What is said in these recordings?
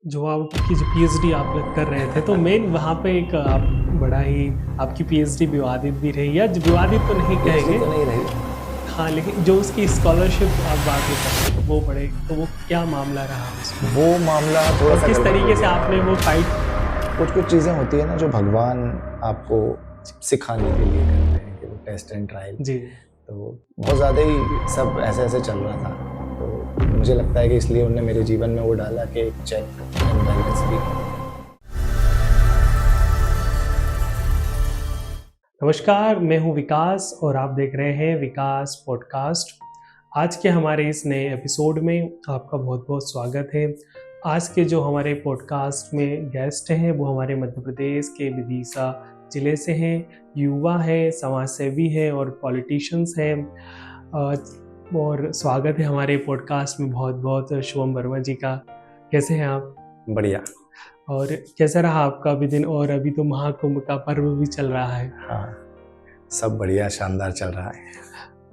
जो आपकी जो पीएचडी आप लोग कर रहे थे, तो मेन वहाँ पे एक आप बड़ा ही आपकी पीएचडी विवादित भी रही, या विवादित तो नहीं पीएचडी कहेंगे। तो नहीं रही। हाँ, लेकिन जो उसकी स्कॉलरशिप आप बात नहीं करते तो वो बड़े, तो वो क्या मामला रहा उसमें? वो मामला थोड़ा और सा किस गड़बड़ हो तरीके से गया। आपने वो फाइट? कुछ कुछ चीज़ें होती है ना जो भगवान आपको सिखाने के लिए करते हैं कि वो टेस्ट एंड ट्रायल। जी। तो बहुत ज़्यादा ही सब ऐसे ऐसे चल रहा था। तो मुझे लगता है कि इसलिए उन्होंने मेरे जीवन में वो डाला कि एक चेक एंड बैलेंस भी। नमस्कार, मैं हूँ विकास और आप देख रहे हैं विकास पॉडकास्ट। आज के हमारे इस नए एपिसोड में आपका बहुत बहुत स्वागत है। आज के जो हमारे पॉडकास्ट में गेस्ट हैं वो हमारे मध्य प्रदेश के विदिशा ज़िले से हैं, युवा हैं, समाजसेवी हैं और पॉलिटिशियंस हैं। और स्वागत है हमारे पॉडकास्ट में बहुत बहुत शुभम वर्मा जी का। कैसे हैं आप? बढ़िया। और कैसा रहा आपका अभी दिन? और अभी तो महाकुंभ का पर्व भी चल रहा है। हाँ, सब बढ़िया शानदार चल रहा है।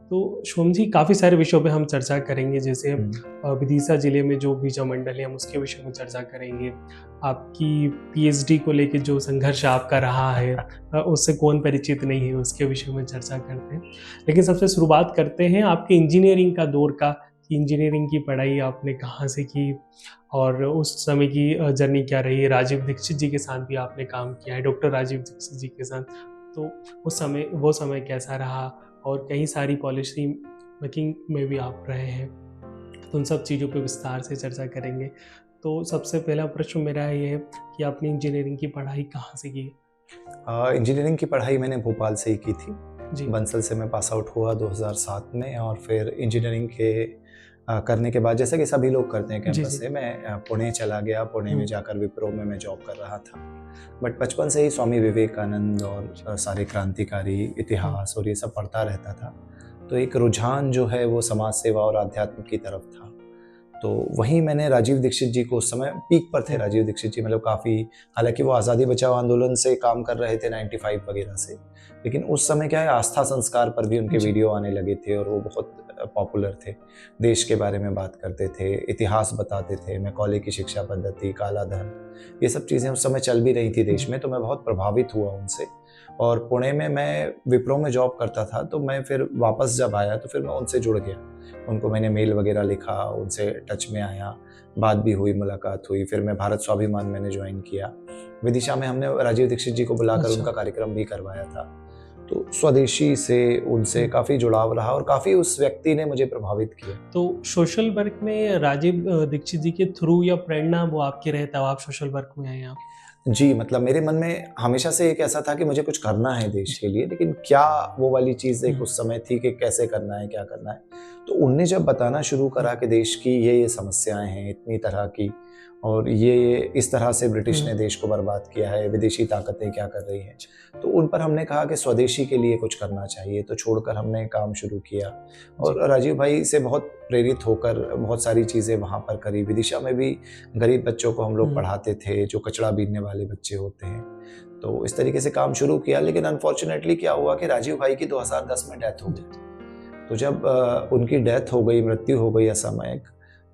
तो शुभम जी, काफ़ी सारे विषयों पे हम चर्चा करेंगे, जैसे विदिशा जिले में जो बीजा मंडल है हम उसके विषय में चर्चा करेंगे। आपकी पीएचडी को लेके जो संघर्ष आपका रहा है उससे कौन परिचित नहीं है, उसके विषय में चर्चा करते हैं। लेकिन सबसे शुरुआत करते हैं आपके इंजीनियरिंग का दौर का। इंजीनियरिंग की पढ़ाई आपने कहाँ से की और उस समय की जर्नी क्या रही है? राजीव दीक्षित जी के साथ भी आपने काम किया है, डॉक्टर राजीव दीक्षित जी के साथ। तो वो समय कैसा रहा? और कई सारी पॉलिसी मेकिंग में भी आप रहे हैं, तो उन सब चीज़ों पे विस्तार से चर्चा करेंगे। तो सबसे पहला प्रश्न मेरा ये है कि आपने इंजीनियरिंग की पढ़ाई कहाँ से की? इंजीनियरिंग की पढ़ाई मैंने भोपाल से ही की थी। जी। बंसल से मैं पास आउट हुआ 2007 में, और फिर इंजीनियरिंग के करने के बाद, जैसे कि सभी लोग करते हैं जी, कैंपस जी। से, मैं पुणे चला गया। पुणे में जाकर विप्रो में मैं जॉब कर रहा था। बट बचपन से ही स्वामी विवेकानंद और सारे क्रांतिकारी इतिहास और ये सब पढ़ता रहता था। तो एक रुझान जो है वो समाज सेवा और आध्यात्म की तरफ था। तो वहीं मैंने राजीव दीक्षित जी को, उस समय पीक पर थे राजीव दीक्षित जी, मतलब काफ़ी, हालांकि वो आज़ादी बचाओ आंदोलन से काम कर रहे थे 95 वगैरह से, लेकिन उस समय क्या है, आस्था संस्कार पर भी उनके जी। वीडियो आने लगे थे और वो बहुत पॉपुलर थे। देश के बारे में बात करते थे, इतिहास बताते थे, मैकॉले की शिक्षा पद्धति, काला धन, ये सब चीज़ें उस समय चल भी रही थी देश में। तो मैं बहुत प्रभावित हुआ उनसे। और पुणे में मैं विप्रो में जॉब करता था, तो मैं फिर वापस जब आया तो फिर मैं उनसे जुड़ गया। उनको मैंने मेल वगैरह लिखा, उनसे टच में आया, बात भी हुई, मुलाकात हुई। फिर मैं भारत स्वाभिमान मैंने ज्वाइन किया। विदिशा में हमने राजीव दीक्षित जी को बुलाकर अच्छा। उनका कार्यक्रम भी करवाया था। तो स्वदेशी से उनसे काफ़ी जुड़ाव रहा और काफ़ी उस व्यक्ति ने मुझे प्रभावित किया। तो सोशल वर्क में राजीव दीक्षित जी के थ्रू या प्रेरणा वो आपके रहता हो, आप सोशल वर्क में आए आप? जी, मतलब मेरे मन में हमेशा से एक ऐसा था कि मुझे कुछ करना है देश के लिए, लेकिन क्या वो वाली चीज़ एक उस समय थी कि कैसे करना है, क्या करना है। तो उनने जब बताना शुरू करा कि देश की ये समस्याएँ हैं, इतनी तरह की, और ये इस तरह से ब्रिटिश ने देश को बर्बाद किया है, विदेशी ताकतें क्या कर रही हैं। तो उन पर हमने कहा कि स्वदेशी के लिए कुछ करना चाहिए, तो छोड़कर हमने काम शुरू किया। और राजीव भाई से बहुत प्रेरित होकर बहुत सारी चीज़ें वहाँ पर करी। विदिशा में भी गरीब बच्चों को हम लोग पढ़ाते थे, जो कचड़ा बीनने वाले बच्चे होते हैं। तो इस तरीके से काम शुरू किया, लेकिन अनफॉर्चुनेटली क्या हुआ कि राजीव भाई की 2010 में डेथ हो गई। तो जब उनकी डेथ हो गई, मृत्यु हो गई असामयिक,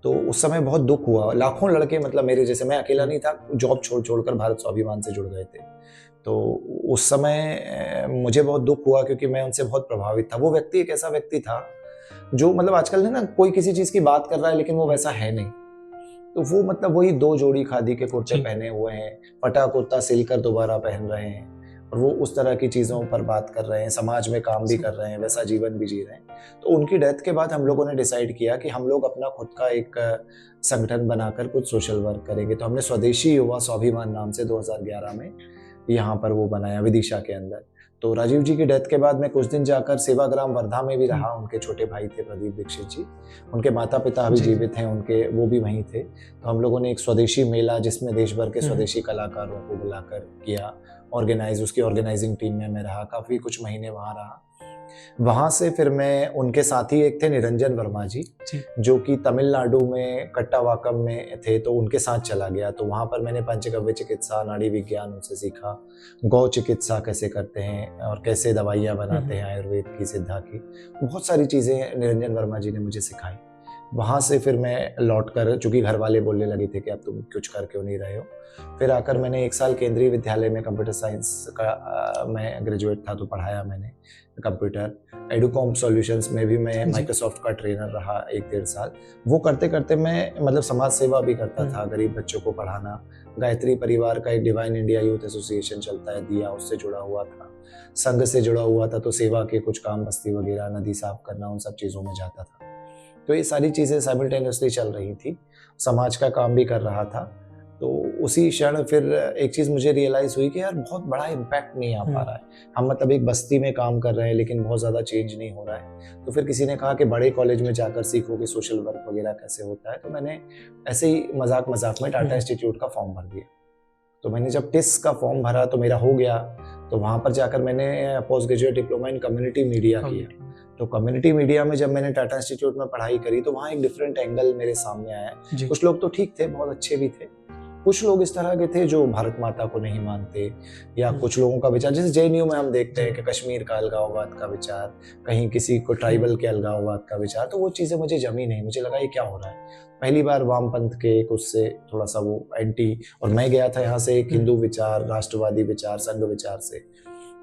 तो उस समय बहुत दुःख हुआ। लाखों लड़के, मतलब मेरे जैसे, मैं अकेला नहीं था, जॉब छोड़-छोड़ कर भारत स्वाभिमान से जुड़ गए थे। तो उस समय मुझे बहुत दुःख हुआ, क्योंकि मैं उनसे बहुत प्रभावित था। वो व्यक्ति एक ऐसा व्यक्ति था जो, मतलब आजकल है ना, कोई किसी चीज़ की बात कर रहा है लेकिन वो वैसा है नहीं। तो वो, मतलब वही 2 जोड़ी खादी के कुर्ते पहने हुए हैं, फटा कुर्ता सिलकर दोबारा पहन रहे हैं, और वो उस तरह की चीज़ों पर बात कर रहे हैं, समाज में काम भी कर रहे हैं, वैसा जीवन भी जी रहे हैं। तो उनकी डेथ के बाद हम लोगों ने डिसाइड किया कि हम लोग अपना खुद का एक संगठन बनाकर कुछ सोशल वर्क करेंगे। तो हमने स्वदेशी युवा स्वाभिमान नाम से 2011 में यहाँ पर वो बनाया, विदिशा के अंदर। तो राजीव जी की डेथ के बाद मैं कुछ दिन जाकर सेवाग्राम वर्धा में भी रहा। उनके छोटे भाई थे प्रदीप दीक्षित जी, उनके माता-पिता अभी जीवित हैं, उनके, वो भी वहीं थे। तो हम लोगों ने एक स्वदेशी मेला, जिसमें देश भर के स्वदेशी कलाकारों को बुलाकर किया ऑर्गेनाइज़। उसकी ऑर्गेनाइजिंग टीम में मैं रहा, काफ़ी कुछ महीने वहाँ रहा। वहाँ से फिर मैं, उनके साथी एक थे निरंजन वर्मा जी, जो कि तमिलनाडु में कट्टावाकम में थे, तो उनके साथ चला गया। तो वहाँ पर मैंने पंचगव्य चिकित्सा, नाड़ी विज्ञान उनसे सीखा, गौ चिकित्सा कैसे करते हैं और कैसे दवाइयाँ बनाते हैं आयुर्वेद की, सिद्धा की। बहुत सारी चीज़ें निरंजन वर्मा जी ने मुझे सिखाई। वहाँ से फिर मैं लौट कर, चूँकि घर वाले बोलने लगे थे कि अब तुम कुछ कर क्यों नहीं रहे हो, फिर आकर मैंने 1 साल केंद्रीय विद्यालय में कंप्यूटर साइंस का मैं ग्रेजुएट था तो पढ़ाया मैंने कंप्यूटर। एडुकॉम सॉल्यूशंस में भी मैं जी। माइक्रोसॉफ्ट का ट्रेनर रहा 1-1.5 साल। वो करते करते मैं मतलब समाज सेवा भी करता था, गरीब बच्चों को पढ़ाना। गायत्री परिवार का एक डिवाइन इंडिया यूथ एसोसिएशन चलता है दिया, उससे जुड़ा हुआ था, संघ से जुड़ा हुआ था, तो सेवा के कुछ काम, बस्ती वगैरह, नदी साफ करना, उन सब चीज़ों में जाता था। तो ये सारी चीज़ें साइमल्टेनियसली चल रही थी, समाज का काम भी कर रहा था। तो उसी क्षण फिर एक चीज़ मुझे रियलाइज़ हुई कि यार बहुत बड़ा इम्पैक्ट नहीं आ पा रहा है। हम मतलब एक बस्ती में काम कर रहे हैं लेकिन बहुत ज़्यादा चेंज नहीं हो रहा है। तो फिर किसी ने कहा कि बड़े कॉलेज में जाकर सीखो कि सोशल वर्क वगैरह कैसे होता है। तो मैंने ऐसे ही मजाक में टाटा इंस्टीट्यूट का फॉर्म भर दिया। तो मैंने जब टिस का फॉर्म भरा तो मेरा हो गया, तो वहाँ पर जाकर मैंने post graduate diploma in community media किया। तो कम्युनिटी मीडिया में जब मैंने टाटा इंस्टीट्यूट में पढ़ाई करी तो वहाँ एक डिफरेंट एंगल मेरे सामने आया। कुछ लोग तो ठीक थे, बहुत अच्छे भी थे, कुछ लोग इस तरह के थे जो भारत माता को नहीं मानते, या कुछ लोगों का विचार, जैसे जेएनयू में हम देखते हैं कि कश्मीर का अलगाववाद का विचार, कहीं किसी को ट्राइबल के अलगाववाद का विचार, तो वो चीज़ें मुझे जमी नहीं। मुझे लगा ये क्या हो रहा है। पहली बार वामपंथ के एक उससे थोड़ा सा वो एंटी, और मैं गया था यहाँ से एक हिंदू विचार, राष्ट्रवादी विचार, संघ विचार से,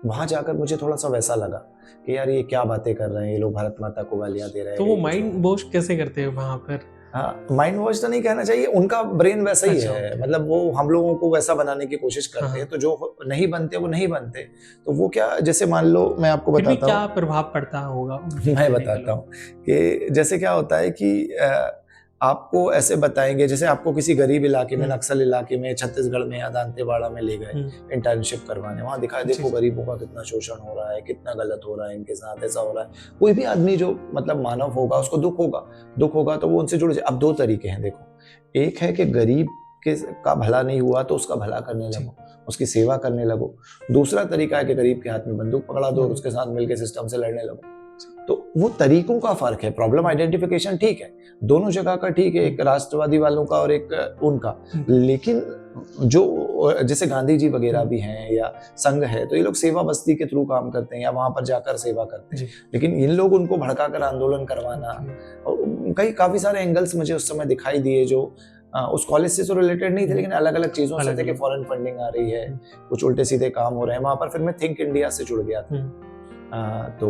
वहाँ जाकर मुझे थोड़ा सा वैसा लगा कि यार ये क्या बातें कर रहे हैं ये लोग, भारत माता को गालियाँ दे रहे हैं। तो वो माइंड वॉश कैसे करते हैं वहाँ पर? हाँ, माइंड वॉश तो नहीं कहना चाहिए, उनका ब्रेन वैसा ही है। मतलब वो हम लोगों को वैसा बनाने की कोशिश करते हैं, तो जो नहीं बनते वो नहीं बनते। तो वो क्या, जैसे मान लो मैं आपको बताता हूँ क्या प्रभाव पड़ता होगा। मैं बताता हूँ कि जैसे क्या होता है कि आपको ऐसे बताएंगे, जैसे आपको किसी गरीब इलाके में, नक्सल इलाके में, छत्तीसगढ़ में या दांतेवाड़ा में ले गए इंटर्नशिप करवाने, वहाँ दिखाया देखो गरीबों का कितना शोषण हो रहा है, कितना गलत हो रहा है इनके साथ, ऐसा हो रहा है। कोई भी आदमी जो मतलब मानव होगा उसको दुख होगा तो वो उनसे जुड़ जाए। अब 2 तरीके हैं देखो, एक है कि गरीब का भला नहीं हुआ तो उसका भला करने लगो, उसकी सेवा करने लगो। दूसरा तरीका है कि गरीब के हाथ में बंदूक पकड़ा दो और उसके साथ मिलकर सिस्टम से लड़ने लगो। तो वो तरीकों का फर्क है। प्रॉब्लम आइडेंटिफिकेशन ठीक है, दोनों जगह का ठीक है, एक राष्ट्रवादी वालों का और एक उनका। लेकिन जो जैसे गांधी जी वगैरह भी हैं या संघ है, तो ये लोग सेवा बस्ती के थ्रू काम करते हैं या वहां पर जाकर सेवा करते हैं। लेकिन इन लोग उनको भड़काकर आंदोलन करवाना, और काफी सारे एंगल्स मुझे उस समय दिखाई दिए जो उस कॉलेज से तो रिलेटेड नहीं थे, लेकिन अलग अलग चीजों से थे कि फॉरेन फंडिंग आ रही है, कुछ उल्टे सीधे काम हो रहे हैं वहां पर। फिर मैं थिंक इंडिया से जुड़ गया था, तो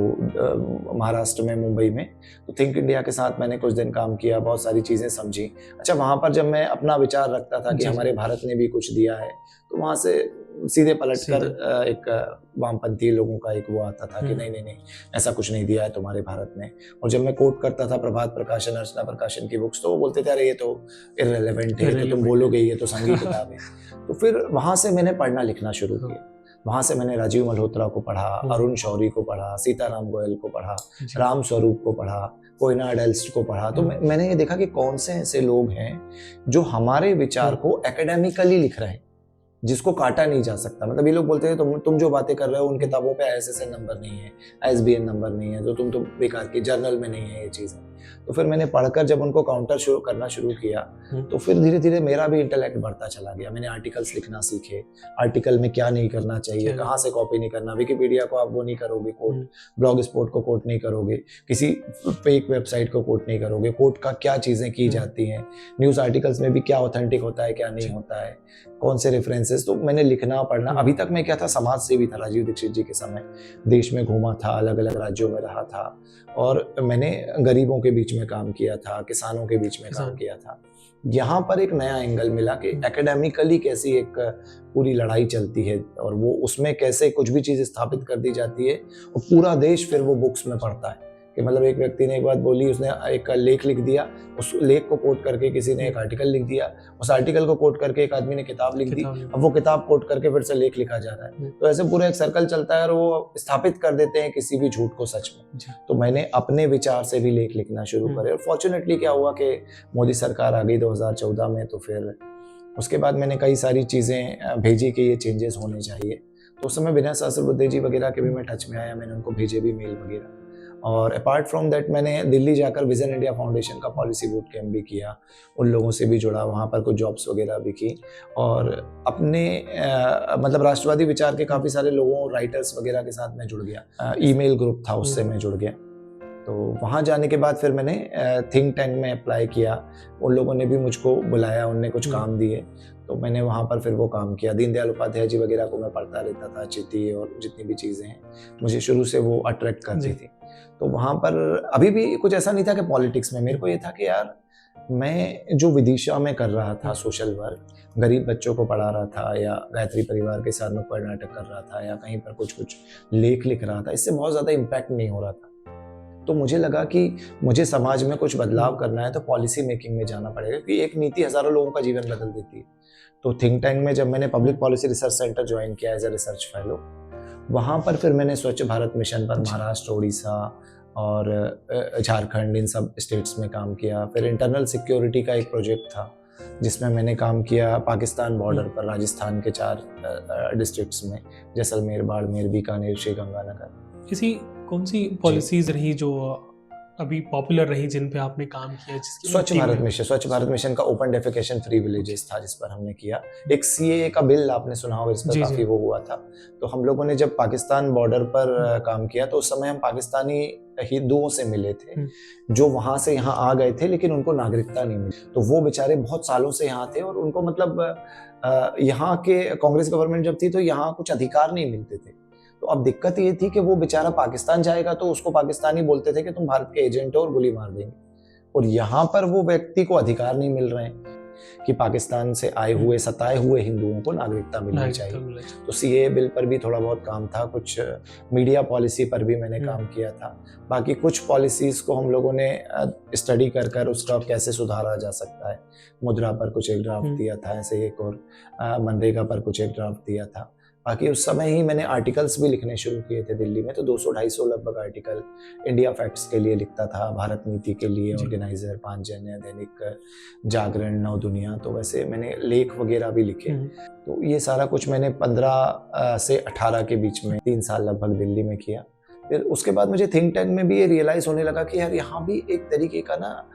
महाराष्ट्र में, मुंबई में। तो थिंक इंडिया के साथ मैंने कुछ दिन काम किया, बहुत सारी चीज़ें समझी। अच्छा, वहाँ पर जब मैं अपना विचार रखता था कि हमारे भारत ने भी कुछ दिया है, तो वहाँ से सीधे पलटकर एक वामपंथी लोगों का एक वो आता था कि नहीं ऐसा कुछ नहीं दिया है तुम्हारे भारत ने। और जब मैं कोट करता था प्रभात प्रकाशन, अर्चना प्रकाशन की बुक्स, तो वो बोलते थे अरे ये तो इररिलेवेंट है, तो तुम बोलोगे ये तो संघी किताब है। तो फिर वहाँ से मैंने पढ़ना लिखना शुरू किया। वहाँ से मैंने राजीव मल्होत्रा को पढ़ा, अरुण शौरी को पढ़ा, सीताराम गोयल को पढ़ा, राम स्वरूप को पढ़ा, कोयना एडल्स्ट को पढ़ा। तो मैंने ये देखा कि कौन से ऐसे लोग हैं जो हमारे विचार को एकेडमिकली लिख रहे हैं, जिसको काटा नहीं जा सकता। मतलब ये लोग बोलते हैं तुम जो बातें कर रहे हो उन किताबों पे ISSN नंबर नहीं है, ISBN नंबर नहीं है, तो तुम तो बेकार की, जर्नल में नहीं है ये चीज़ें। तो फिर मैंने पढ़कर जब उनको काउंटर करना शुरू किया, तो फिर धीरे धीरे मेरा भी इंटेलेक्ट बढ़ता चला गया। मैंने आर्टिकल्स लिखना सीखे, आर्टिकल में क्या नहीं करना चाहिए, कहाँ से कॉपी नहीं करना, विकिपीडिया को आप वो नहीं करोगे कोट, ब्लॉग स्पॉट को कोट नहीं करोगे, किसी फेक वेबसाइट को कोट नहीं करोगे, कोट का क्या चीज़ें की जाती हैं, न्यूज़ आर्टिकल्स में भी क्या ऑथेंटिक होता है क्या नहीं होता है, कौन से रेफरेंसेस। तो मैंने लिखना पढ़ना, अभी तक मैं क्या था, समाज सेवी था। राजीव दीक्षित जी के समय देश में घूमा था, अलग अलग राज्यों में रहा था, और मैंने गरीबों के बीच में काम किया था, किसानों के बीच में काम किया था। यहाँ पर एक नया एंगल मिला कि एकेडमिकली कैसी एक पूरी लड़ाई चलती है, और वो उसमें कैसे कुछ भी चीज़ स्थापित कर दी जाती है और पूरा देश फिर वो बुक्स में पढ़ता है। कि मतलब एक व्यक्ति ने एक बात बोली, उसने एक लेख लिख दिया, उस लेख को कोट करके किसी ने एक आर्टिकल लिख दिया, उस आर्टिकल को कोट करके एक आदमी ने किताब लिख दी, अब वो किताब कोट करके फिर से लेख लिखा जा रहा है। तो ऐसे पूरा एक सर्कल चलता है और वो स्थापित कर देते हैं किसी भी झूठ को सच में। तो मैंने अपने विचार से भी लेख लिखना शुरू करे, और फॉर्चुनेटली क्या हुआ कि मोदी सरकार आ गई 2014 में, तो फिर उसके बाद मैंने कई सारी चीज़ें भेजी कि ये चेंजेस होने चाहिए। तो उस समय विनय सहस्रबुद्धे जी वगैरह के भी मैं टच में आया, मैंने उनको भेजे भी मेल वगैरह। और अपार्ट फ्रॉम दैट मैंने दिल्ली जाकर विजन इंडिया फाउंडेशन का पॉलिसी बूट कैंप भी किया, उन लोगों से भी जुड़ा, वहाँ पर कुछ जॉब्स वगैरह भी की, और अपने मतलब राष्ट्रवादी विचार के काफ़ी सारे लोगों, राइटर्स वगैरह के साथ मैं जुड़ गया। ईमेल ग्रुप था, उससे मैं जुड़ गया। तो वहाँ जाने के बाद फिर मैंने थिंक टैंक में अप्लाई किया। उन लोगों ने भी मुझको बुलाया, उनने कुछ काम दिए, तो मैंने वहाँ पर फिर वो काम किया। दीनदयाल उपाध्याय जी वगैरह को मैं पढ़ता रहता था, चिट्ठी और जितनी भी चीज़ें हैं मुझे शुरू से वो अट्रैक्ट करती थी। तो वहाँ पर अभी भी कुछ ऐसा नहीं था कि पॉलिटिक्स में, मेरे को ये था कि यार मैं जो विदिशा में कर रहा था सोशल वर्क, गरीब बच्चों को पढ़ा रहा था, या गायत्री परिवार के साथ नुक्कड़ नाटक कर रहा था, या कहीं पर कुछ लेख लिख रहा था, इससे बहुत ज़्यादा इम्पैक्ट नहीं हो रहा था। तो मुझे लगा कि मुझे समाज में कुछ बदलाव करना है तो पॉलिसी मेकिंग में जाना पड़ेगा, क्योंकि एक नीति हज़ारों लोगों का जीवन बदल देती है। तो थिंक टैंक में जब मैंने public policy research centre join किया एज ए रिसर्च फेलो, वहाँ पर फिर मैंने स्वच्छ भारत मिशन पर महाराष्ट्र, उड़ीसा और झारखंड, इन सब स्टेट्स में काम किया। फिर इंटरनल सिक्योरिटी का एक प्रोजेक्ट था जिसमें मैंने काम किया पाकिस्तान बॉर्डर पर, राजस्थान के 4 डिस्ट्रिक्ट्स में, जैसलमेर, बाड़मेर, बीकानेर, श्रीगंगानगर। किसी कौन सी पॉलिसीज रही जो अभी पॉपुलर रही जिन पे आपने काम किया? स्वच्छ भारत मिशन का ओपन डेफिकेशन फ्री विलेजेस था जिस पर हमने किया। एक सीएए का बिल आपने सुना होगा, इस पर काफी वो हुआ था। तो हम लोगों ने जब पाकिस्तान बॉर्डर पर काम किया तो उस समय हम पाकिस्तानी हिंदुओं से मिले थे जो वहां से यहाँ आ गए थे, लेकिन उनको नागरिकता नहीं मिली। तो वो बेचारे बहुत सालों से यहाँ थे और उनको मतलब यहाँ के कांग्रेस गवर्नमेंट जब थी तो यहाँ कुछ अधिकार नहीं मिलते थे। तो अब दिक्कत ये थी कि वो बेचारा पाकिस्तान जाएगा तो उसको पाकिस्तानी बोलते थे कि तुम भारत के एजेंट हो और गोली मार देंगे, और यहाँ पर वो व्यक्ति को अधिकार नहीं मिल रहे हैं कि पाकिस्तान से आए हुए सताए हुए हिंदुओं को नागरिकता मिलनी चाहिए। तो सीए बिल पर भी थोड़ा बहुत काम था, कुछ मीडिया पॉलिसी पर भी मैंने काम किया था। बाकी कुछ पॉलिसीज को हम लोगों ने स्टडी कर कर उसका कैसे सुधारा जा सकता है। मुद्रा पर कुछ एक ड्राफ्ट दिया था, ऐसे एक और मनरेगा पर कुछ एक ड्राफ्ट दिया था। बाकी उस समय ही मैंने आर्टिकल्स भी लिखने शुरू किए थे दिल्ली में, तो 200-250 लगभग आर्टिकल इंडिया फैक्ट्स के लिए लिखता था, भारत नीति के लिए, ऑर्गेनाइजर, पांचजन्य, दैनिक जागरण, नव दुनिया। तो वैसे मैंने लेख वगैरह भी लिखे। तो ये सारा कुछ मैंने 15 से 18 के बीच में 3 साल लगभग दिल्ली में किया। फिर उसके बाद मुझे थिंक टैंक में भी ये रियलाइज होने लगा कि यार यहाँ भी एक तरीके का ना,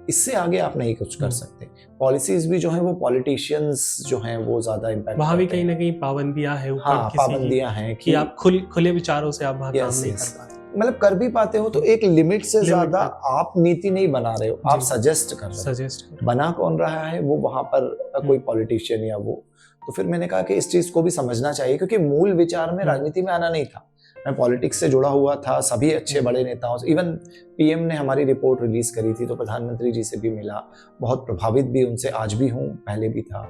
इससे आगे आप नहीं कुछ कर सकते। पॉलिसीज भी जो हैं वो पॉलिटिशियंस जो हैं वो ज्यादा इम्पैक्ट, वहाँ भी कहीं ना कहीं पाबंदियां हैं, हाँ पाबंदियां हैं कि आप खुले विचारों से आप वहाँ काम नहीं कर पाते। मतलब कर भी पाते हो तो एक लिमिट से ज्यादा आप नीति नहीं बना रहे हो, आप सजेस्ट कर रहे हो। बना कौन रहा है वो वहाँ पर कोई पॉलिटिशियन या वो। तो फिर मैंने कहा कि इस चीज को भी समझना चाहिए, क्योंकि मूल विचार में राजनीति में आना नहीं था। मैं पॉलिटिक्स से जुड़ा हुआ था, सभी अच्छे बड़े नेताओं से, इवन पीएम ने हमारी रिपोर्ट रिलीज करी थी तो प्रधानमंत्री जी से भी मिला, बहुत प्रभावित भी उनसे आज भी हूँ, पहले भी था,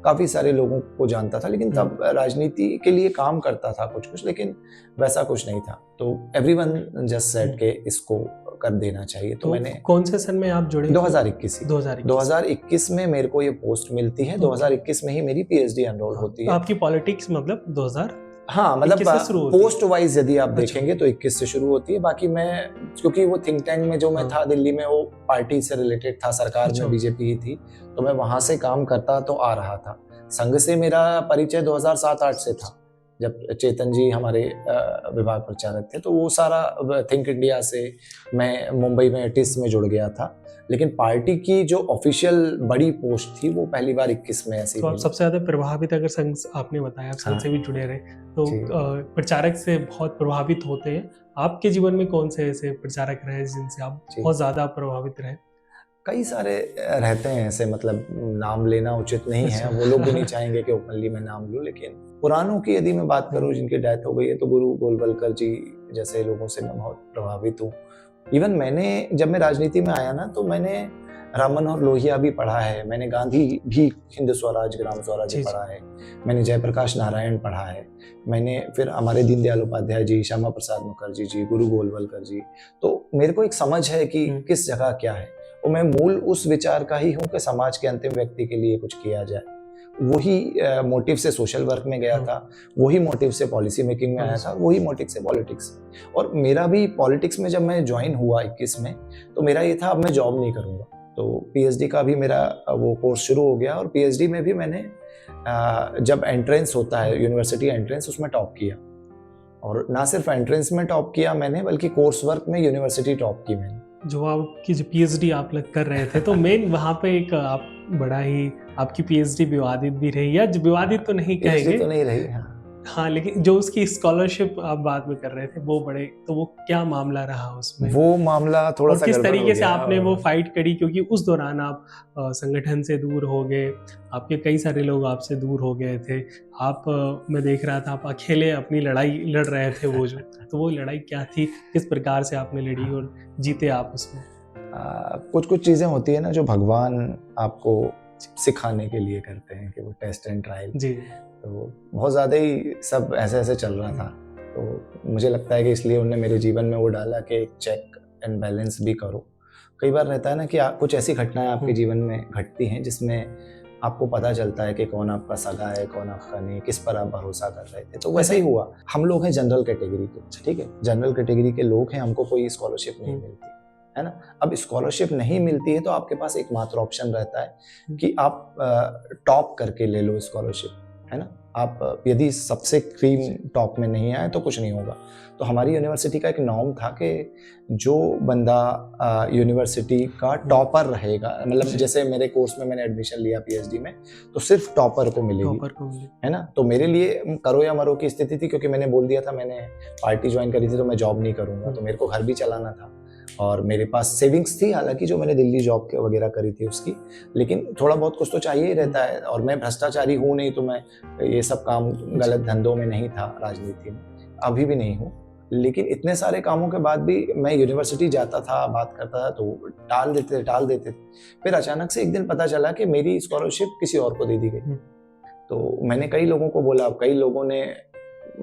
काफी सारे लोगों को जानता था, लेकिन तब राजनीति के लिए काम करता था कुछ, लेकिन वैसा कुछ नहीं था। तो एवरीवन जस्ट सेड के इसको कर देना चाहिए। तो मैंने, कौन से सन में आप जुड़े? 2021 में मेरे को ये पोस्ट मिलती है। 2021 में ही मेरी पीएचडी एनरोल होती है। आपकी पॉलिटिक्स मतलब 2000, हाँ मतलब पोस्ट वाइज यदि आप देखेंगे तो 21 से शुरू होती है। बाकी मैं, क्योंकि वो थिंक टैंक में जो मैं था दिल्ली में, वो पार्टी से रिलेटेड था, सरकार में बीजेपी ही थी, तो मैं वहां से काम करता तो आ रहा था। संघ से मेरा परिचय 2007-8 से था, जब चेतन जी हमारे विभाग प्रचारक थे। तो वो सारा थिंक इंडिया से मैं मुंबई में टिस में जुड़ गया था। लेकिन पार्टी की जो ऑफिशियल बड़ी पोस्ट थी वो पहली बार 21 में ऐसी। तो आप सबसे ज्यादा प्रभावित, अगर संघ, आपने बताया आप संघ से भी जुड़े रहे, तो प्रचारक से बहुत प्रभावित होते हैं। आपके जीवन में कौन से ऐसे प्रचारक रहे जिनसे आप बहुत ज्यादा प्रभावित रहे? कई सारे रहते हैं ऐसे, मतलब नाम लेना उचित नहीं है, वो लोग भी नहीं चाहेंगे कि ओपनली मैं नाम लूं। लेकिन पुरानों की यदि मैं बात करूं जिनकी डेथ हो गई है, तो गुरु गोलवलकर जी जैसे लोगों से मैं बहुत प्रभावित हूँ। इवन मैंने, जब मैं राजनीति में आया ना, तो मैंने राम मनोहर लोहिया भी पढ़ा है, मैंने गांधी भी, हिंद स्वराज, ग्राम स्वराज पढ़ा है, मैंने जयप्रकाश नारायण पढ़ा है, मैंने फिर हमारे दीनदयाल उपाध्याय जी, श्यामा प्रसाद मुखर्जी जी, गुरु गोलवलकर जी। तो मेरे को एक समझ है कि किस जगह क्या है, और मैं मूल उस विचार का ही हूँ कि समाज के अंतिम व्यक्ति के लिए कुछ किया जाए। वही मोटिव से सोशल वर्क में गया था, वही मोटिव से पॉलिसी मेकिंग में आया था, वही मोटिव से पॉलिटिक्स। और मेरा भी पॉलिटिक्स में जब मैं ज्वाइन हुआ 21 में, तो मेरा ये था अब मैं जॉब नहीं करूँगा। तो पीएचडी का भी मेरा वो कोर्स शुरू हो गया, और पीएचडी में भी मैंने जब एंट्रेंस होता है, यूनिवर्सिटी एंट्रेंस, उसमें टॉप किया। और ना सिर्फ एंट्रेंस में टॉप किया मैंने, बल्कि कोर्स वर्क में यूनिवर्सिटी टॉप की मैंने। जो आपकी जो पीएचडी आप लोग कर रहे थे, तो मेन वहाँ पे एक आप बड़ा ही, आपकी पीएचडी विवादित भी रही, या विवादित तो नहीं कहेंगे, तो नहीं रही, हाँ। हाँ, लेकिन जो उसकी स्कॉलरशिप आप बात में कर रहे थे वो बड़े, तो वो क्या मामला रहा उसमें? वो मामला थोड़ा और सा किस गड़बड़ हो तरीके से गया। आपने वो फाइट करी, क्योंकि उस दौरान आप संगठन से दूर हो गए, आपके कई सारे लोग आपसे दूर हो गए थे, आप मैं देख रहा था आप अकेले अपनी लड़ाई लड़ रहे थे वो जो, तो वो लड़ाई क्या थी, किस प्रकार से आपने लड़ी और जीते आप उसमें? कुछ कुछ चीज़ें होती है ना जो भगवान आपको सिखाने के लिए करते हैं, कि वो टेस्ट एंड ट्रायल। जी। तो बहुत ज़्यादा ही सब ऐसे ऐसे चल रहा था, तो मुझे लगता है कि इसलिए उन्होंने मेरे जीवन में वो डाला कि चेक एंड बैलेंस भी करो। कई बार रहता है ना कि कुछ ऐसी घटनाएं आपके जीवन में घटती हैं जिसमें आपको पता चलता है कि कौन आपका सगा है, कौन आपका नहीं, किस पर आप भरोसा कर रहे थे। तो वैसा ही हुआ। हम लोग हैं जनरल कैटेगरी के, ठीक है, जनरल कैटेगरी के लोग हैं, हमको कोई स्कॉलरशिप नहीं मिलती है ना। अब स्कॉलरशिप नहीं मिलती है तो आपके पास एकमात्र ऑप्शन रहता है कि आप टॉप करके ले लो स्कॉलरशिप, है ना। आप यदि सबसे क्रीम टॉप में नहीं आए तो कुछ नहीं होगा। तो हमारी यूनिवर्सिटी का एक नॉर्म था कि जो बंदा यूनिवर्सिटी का टॉपर रहेगा, मतलब जैसे मेरे कोर्स में मैंने एडमिशन लिया पीएचडी में, तो सिर्फ टॉपर को मिलेगी, है ना। तो मेरे लिए करो या मरो की स्थिति थी, क्योंकि मैंने बोल दिया था मैंने पार्टी ज्वाइन करी थी तो मैं जॉब नहीं करूँगा, तो मेरे को घर भी चलाना था और मेरे पास सेविंग्स थी, हालांकि जो मैंने दिल्ली जॉब वगैरह करी थी उसकी, लेकिन थोड़ा बहुत कुछ तो चाहिए ही रहता है। और मैं भ्रष्टाचारी हूँ नहीं, तो मैं ये सब काम गलत धंधों में नहीं था, राजनीति में अभी भी नहीं हूँ, लेकिन इतने सारे कामों के बाद भी मैं यूनिवर्सिटी जाता था, बात करता था, तो टाल देते थे। फिर अचानक से एक दिन पता चला कि मेरी स्कॉलरशिप किसी और को दे दी गई। तो मैंने कई लोगों को बोला, कई लोगों ने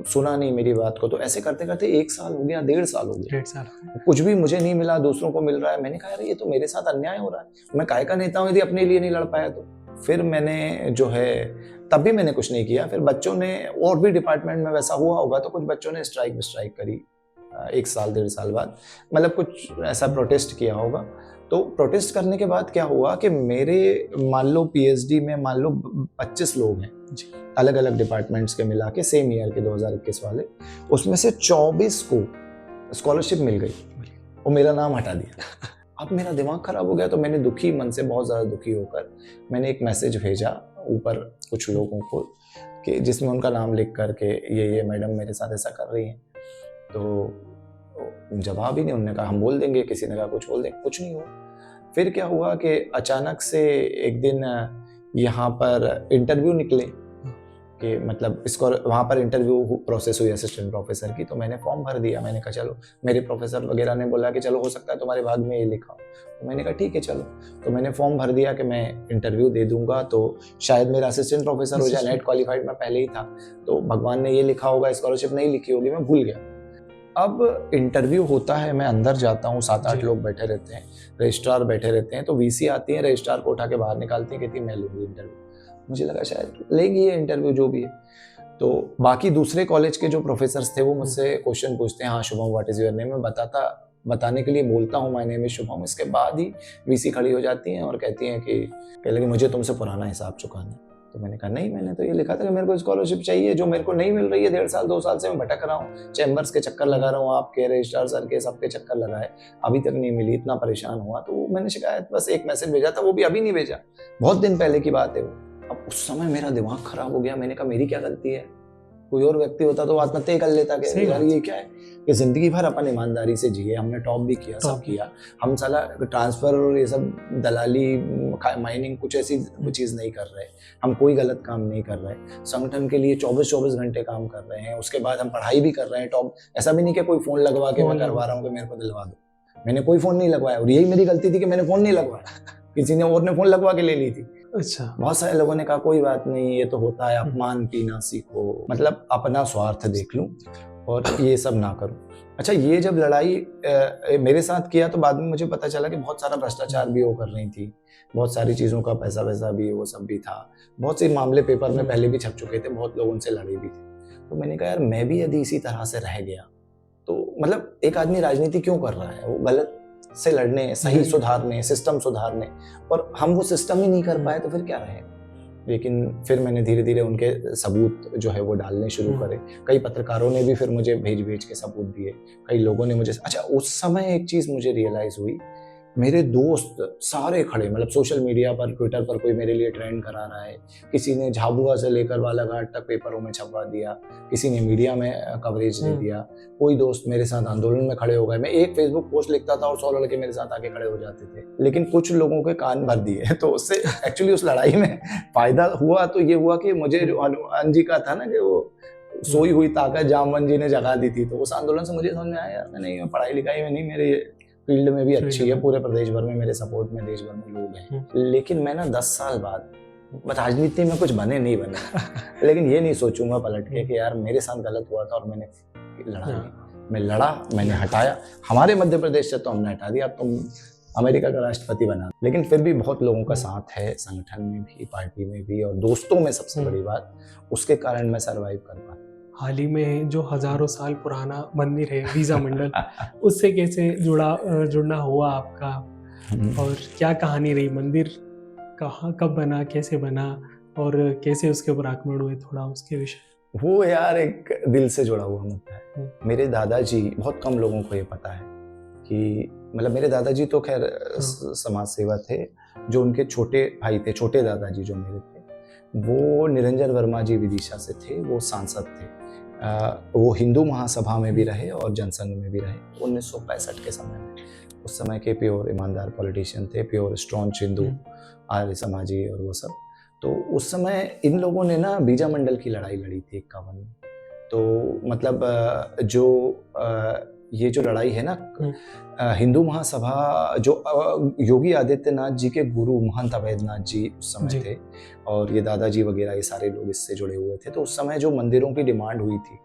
सुना नहीं मेरी बात को। तो ऐसे करते करते 1 साल हो गया, 1.5 साल हो गया, 1.5 साल कुछ भी मुझे नहीं मिला, दूसरों को मिल रहा है। मैंने कहा यार ये तो मेरे साथ अन्याय हो रहा है, मैं काहे का नेता हूँ यदि अपने लिए नहीं लड़ पाया तो। फिर मैंने जो है, तब भी मैंने कुछ नहीं किया। फिर बच्चों ने, और भी डिपार्टमेंट में वैसा हुआ होगा, तो कुछ बच्चों ने स्ट्राइक करी 1 साल 1.5 साल बाद, मतलब कुछ ऐसा प्रोटेस्ट किया होगा। तो प्रोटेस्ट करने के बाद क्या हुआ कि मेरे मान लो पीएचडी में मान लो 25 लोग हैं अलग अलग डिपार्टमेंट्स के मिला के, सेम ईयर के 2021 वाले, उसमें से 24 को स्कॉलरशिप मिल गई और मेरा नाम हटा दिया। अब मेरा दिमाग खराब हो गया। तो मैंने दुखी मन से, बहुत ज़्यादा दुखी होकर मैंने एक मैसेज भेजा ऊपर कुछ लोगों को, कि जिसमें उनका नाम लिख करके ये मैडम मेरे साथ ऐसा कर रही हैं। तो जवाब ही नहीं, उन्होंने कहा हम बोल देंगे, किसी ने कहा कुछ बोल देंगे, कुछ नहीं हुआ। फिर क्या हुआ कि अचानक से एक दिन यहाँ पर इंटरव्यू निकले, कि मतलब इसको वहाँ पर इंटरव्यू प्रोसेस हुई असिस्टेंट प्रोफेसर की। तो मैंने फॉर्म भर दिया। मैंने कहा चलो, मेरे प्रोफेसर वगैरह ने बोला कि चलो हो सकता है तुम्हारे भाग में ये लिखा हो। तो मैंने कहा ठीक है चलो। तो मैंने फॉर्म भर दिया कि मैं इंटरव्यू दे दूंगा तो शायद मेरा असिस्टेंट प्रोफेसर हो जाए, नेट क्वालिफाइड मैं पहले ही था, तो भगवान ने ये लिखा होगा, स्कॉलरशिप नहीं लिखी होगी, मैं भूल गया। अब इंटरव्यू होता है, मैं अंदर जाता हूँ, 7-8 लोग बैठे रहते हैं, रजिस्ट्रार बैठे रहते हैं। तो वीसी आती है, रजिस्ट्रार को उठा के बाहर निकालती है, कहती है मैं लूँगी इंटरव्यू। मुझे लगा शायद लेंगी ये इंटरव्यू, जो भी है। तो बाकी दूसरे कॉलेज के जो प्रोफेसर्स थे वो मुझसे क्वेश्चन पूछते हैं, हाँ Shubham what is your name, मैं बताने के लिए बोलता हूँ माय नेम इज शुभम। इसके बाद ही वीसी खड़ी हो जाती हैं और कहती हैं कि कहने लगी मुझे तुमसे पुराना हिसाब चुकाना है। तो मैंने कहा नहीं, मैंने तो ये लिखा था कि मेरे को स्कॉलरशिप चाहिए, जो मेरे को नहीं मिल रही है। 1.5 साल 2 साल से मैं भटक रहा हूँ, चैम्बर्स के चक्कर लगा रहा हूँ, आपके रजिस्ट्रार सर के सबके चक्कर लगाए, अभी तक नहीं मिली, इतना परेशान हुआ। तो मैंने शिकायत बस एक मैसेज भेजा था, वो भी अभी नहीं भेजा, बहुत दिन पहले की बात है वो। अब उस समय मेरा दिमाग खराब हो गया। मैंने कहा मेरी क्या गलती है, कोई और व्यक्ति होता तो आत्महत्या कर लेता। यार ये क्या है कि जिंदगी भर अपन ईमानदारी से जिए, हमने टॉप भी किया, सब किया, हम साला ट्रांसफर और ये सब दलाली माइनिंग कुछ ऐसी चीज़ नहीं कर रहे, हम कोई गलत काम नहीं कर रहे, संगठन के लिए 24-24 घंटे काम कर रहे हैं, उसके बाद हम पढ़ाई भी कर रहे हैं टॉप। ऐसा भी नहीं कि कोई फ़ोन लगवा के मैं करवा रहा हूँ कि मेरे को दिलवा दो, मैंने कोई फ़ोन नहीं लगवाया। और यही मेरी गलती थी कि मैंने फ़ोन नहीं लगवाया, किसी ने और ने फ़ोन लगवा के ले ली थी। अच्छा। बहुत सारे लोगों ने कहा कोई बात नहीं, ये तो होता है, अपमान पीना सीखो, मतलब अपना स्वार्थ देख लूं और ये सब ना करूं। अच्छा, ये जब लड़ाई मेरे साथ किया तो बाद में मुझे पता चला कि बहुत सारा भ्रष्टाचार भी वो कर रही थी, बहुत सारी चीज़ों का पैसा भी वो सब भी था, बहुत से मामले पेपर में पहले भी छप चुके थे, बहुत लोग उनसे लड़े भी थे। तो मैंने कहा यार मैं भी यदि इसी तरह से रह गया तो मतलब एक आदमी राजनीति क्यों कर रहा है, वो गलत से लड़ने, सही सुधारने, सिस्टम सुधारने, और हम वो सिस्टम ही नहीं कर पाए तो फिर क्या रहेगा। लेकिन फिर मैंने धीरे धीरे उनके सबूत जो है वो डालने शुरू करे। कई पत्रकारों ने भी फिर मुझे भेज के सबूत दिए, कई लोगों ने मुझे। अच्छा, उस समय एक चीज़ मुझे रियलाइज़ हुई मेरे दोस्त सारे खड़े, मतलब सोशल मीडिया पर, ट्विटर पर कोई मेरे लिए ट्रेंड करा रहा है, किसी ने झाबुआ से लेकर बालाघाट तक पेपरों में छपवा दिया, किसी ने मीडिया में कवरेज दे दिया, कोई दोस्त मेरे साथ आंदोलन में खड़े हो गए। मैं एक फेसबुक पोस्ट लिखता था और 100 लड़के मेरे साथ आके खड़े हो जाते थे, लेकिन कुछ लोगों के कान भर दिए। तो उससे एक्चुअली उस लड़ाई में फायदा हुआ तो ये हुआ कि मुझे जो हनुमान जी का था ना कि वो सोई हुई ताकत जामवन जी ने जगा दी थी, तो उस आंदोलन से मुझे समझ में आया यार नहीं, पढ़ाई लिखाई में नहीं, मेरे फील्ड में भी अच्छी है, पूरे प्रदेश भर में मेरे सपोर्ट में देश भर में लोग हैं। लेकिन मैं ना 10 साल बाद राजनीति में कुछ बने नहीं बने लेकिन ये नहीं सोचूंगा पलट के कि यार मेरे साथ गलत हुआ था और मैंने लड़ा, मैं लड़ा, मैंने हटाया। हमारे मध्य प्रदेश से तो हमने हटा दिया, तुम अमेरिका का राष्ट्रपति बना, लेकिन फिर भी बहुत लोगों का साथ है, संगठन में भी, पार्टी में भी और दोस्तों में। सबसे बड़ी बात, उसके कारण मैं सरवाइव कर पाया। हाल ही में जो हजारों साल पुराना मंदिर है वीजा मंडल, उससे कैसे जुड़ना हुआ आपका, और क्या कहानी रही? मंदिर कहाँ, कब बना, कैसे बना और कैसे उसके ऊपर आक्रमण हुए, थोड़ा उसके विषय। वो यार एक दिल से जुड़ा हुआ मुद्दा है। मेरे दादाजी, बहुत कम लोगों को ये पता है कि मतलब मेरे दादाजी तो खैर समाज सेवा थे, जो उनके छोटे भाई थे, छोटे दादाजी जो मेरे थे, वो निरंजन वर्मा जी विदिशा से थे, वो सांसद थे। वो हिंदू महासभा में भी रहे और जनसंघ में भी रहे 1965 के समय में। उस समय के प्योर ईमानदार पॉलिटिशियन थे, प्योर स्ट्रॉन्ग हिंदू, आर्य समाजी और वो सब। तो उस समय इन लोगों ने ना बीजा मंडल की लड़ाई लड़ी थी 51 में। तो मतलब ये जो लड़ाई है ना, हिंदू महासभा जो योगी आदित्यनाथ जी के गुरु महंत अवैधनाथ जी उस समय थे, और ये दादाजी वगैरह ये सारे लोग इससे जुड़े हुए थे। तो उस समय जो मंदिरों की डिमांड हुई थी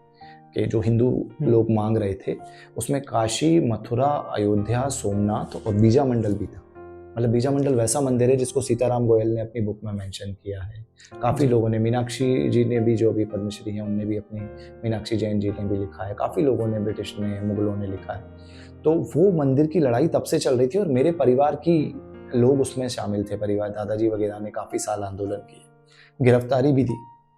कि जो हिंदू लोग मांग रहे थे, उसमें काशी, मथुरा, अयोध्या, सोमनाथ और बीजा मंडल भी था। मतलब बीजा मंडल वैसा मंदिर है जिसको सीताराम गोयल ने अपनी बुक में मेंशन किया है। काफ़ी लोगों ने, मीनाक्षी जी ने भी, जो अभी पद्मश्री हैं, उनने भी अपनी, मीनाक्षी जैन जी ने भी लिखा है, काफ़ी लोगों ने, ब्रिटिश ने, मुगलों ने लिखा है। तो वो मंदिर की लड़ाई तब से चल रही थी और मेरे परिवार की लोग उसमें शामिल थे। परिवार, दादाजी वगैरह ने काफ़ी साल आंदोलन किए, गिरफ्तारी भी दी।